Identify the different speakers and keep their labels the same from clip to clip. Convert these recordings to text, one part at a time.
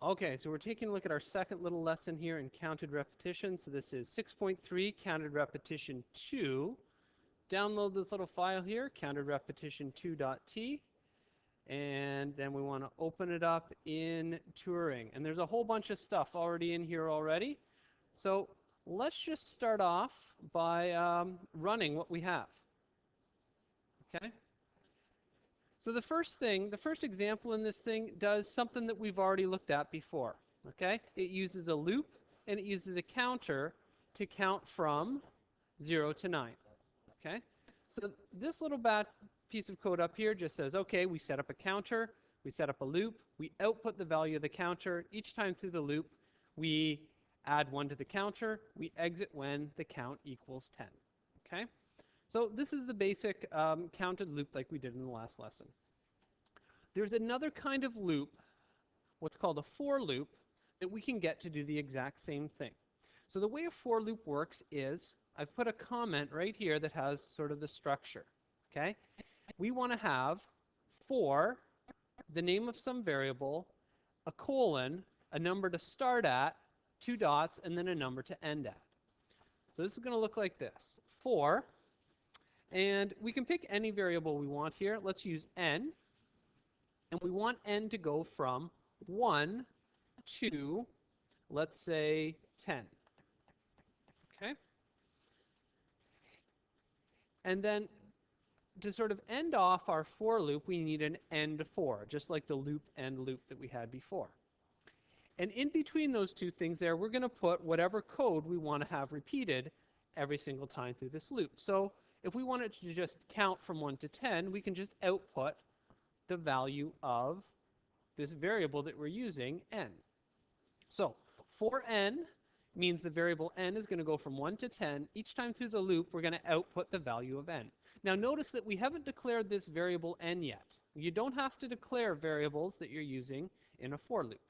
Speaker 1: Okay, so we're taking a look at our second little lesson here in counted repetition. So this is 6.3, counted repetition 2. Download this little file here, countedrepetition2.t, and then we want to open it up in Turing. And there's a whole bunch of stuff already in here already. So let's just start off by running what we have. Okay? So the first example in this thing does something that we've already looked at before. Okay? It uses a loop and it uses a counter to count from 0 to 9. Okay? So this little piece of code up here just says, okay, we set up a counter, we set up a loop, we output the value of the counter. Each time through the loop, we add 1 to the counter, we exit when the count equals 10. Okay? So this is the basic counted loop like we did in the last lesson. There's another kind of loop, what's called a for loop, that we can get to do the exact same thing. So the way a for loop works is, I've put a comment right here that has sort of the structure. Okay? We want to have for the name of some variable, a colon, a number to start at, 2 dots, and then a number to end at. So this is going to look like this. For, and we can pick any variable we want here. Let's use n. And we want n to go from 1 to, let's say, 10. Okay? And then to sort of end off our for loop, we need an end for, just like the loop end loop that we had before. And in between those two things there, we're going to put whatever code we want to have repeated every single time through this loop. So if we wanted to just count from 1 to 10, we can just output the value of this variable that we're using, n. So for n means the variable n is going to go from 1 to 10. Each time through the loop, we're going to output the value of n. Now notice that we haven't declared this variable n yet. You don't have to declare variables that you're using in a for loop.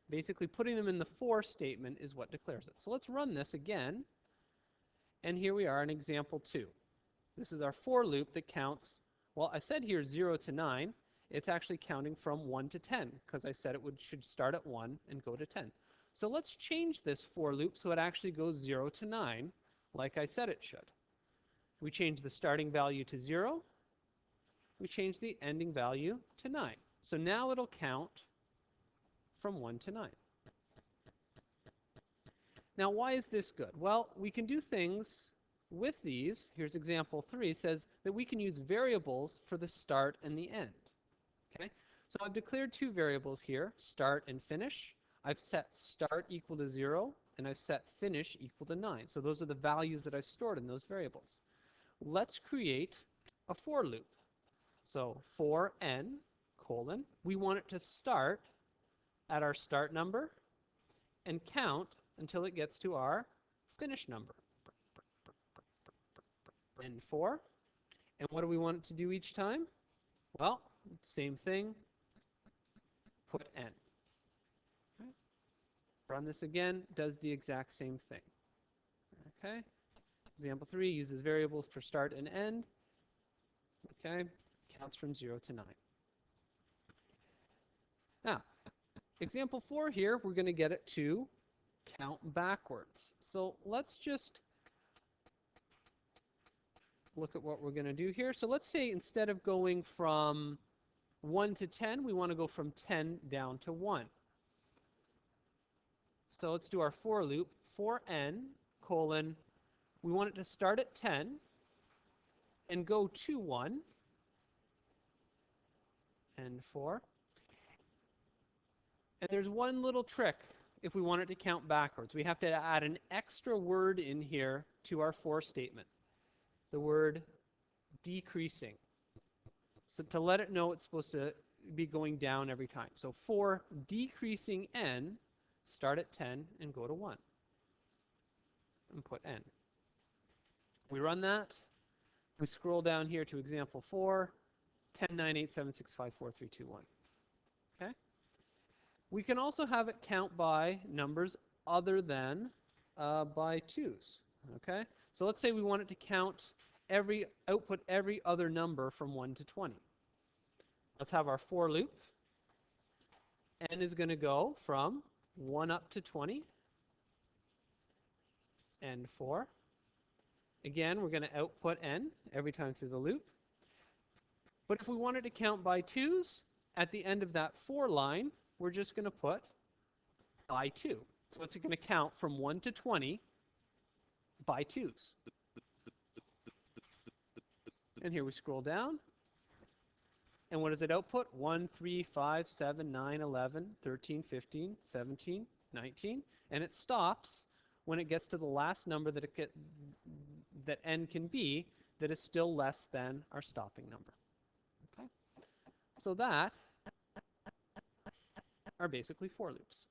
Speaker 1: Basically, putting them in the for statement is what declares it. So let's run this again. And here we are in example 2. This is our for loop that counts, well, I said here 0 to 9. It's actually counting from 1 to 10, because I said it should start at 1 and go to 10. So let's change this for loop so it actually goes 0 to 9, like I said it should. We change the starting value to 0. We change the ending value to 9. So now it'll count from 1 to 9. Now, why is this good? Well, we can do things with these. Here's example 3, says that we can use variables for the start and the end. Okay? So I've declared 2 variables here, start and finish. I've set start equal to 0, and I've set finish equal to 9. So those are the values that I've stored in those variables. Let's create a for loop. So for n, colon, we want it to start at our start number and count until it gets to our finish number. N for. And what do we want it to do each time? Well, same thing, put n. Okay. Run this again, does the exact same thing. Okay. Example 3 uses variables for start and end. Okay. Counts from 0 to 9. Now, example 4 here, we're going to get it to count backwards. So let's just look at what we're going to do here. So let's say instead of going from 1 to 10, we want to go from 10 down to 1. So let's do our for loop. For n, colon, we want it to start at 10 and go to 1. And 4. And there's one little trick if we want it to count backwards. We have to add an extra word in here to our for statement. The word decreasing. So to let it know it's supposed to be going down every time. So for decreasing n, start at 10 and go to 1. And put n. We run that. We scroll down here to example 4, 10, 9, 8, 7, 6, 5, 4, 3, 2, 1. Okay? We can also have it count by numbers other than by 2's. Okay? So let's say we want it to count output every other number from 1 to 20. Let's have our for loop. n is going to go from 1 up to 20, and 4. Again, we're going to output n every time through the loop. But if we wanted to count by 2s, at the end of that for line, we're just going to put by 2. So it's going to count from 1 to 20 by 2s. And here we scroll down. And what does it output? 1, 3, 5, 7, 9, 11, 13, 15, 17, 19. And it stops when it gets to the last number that that n can be that is still less than our stopping number. Okay? So that are basically for loops.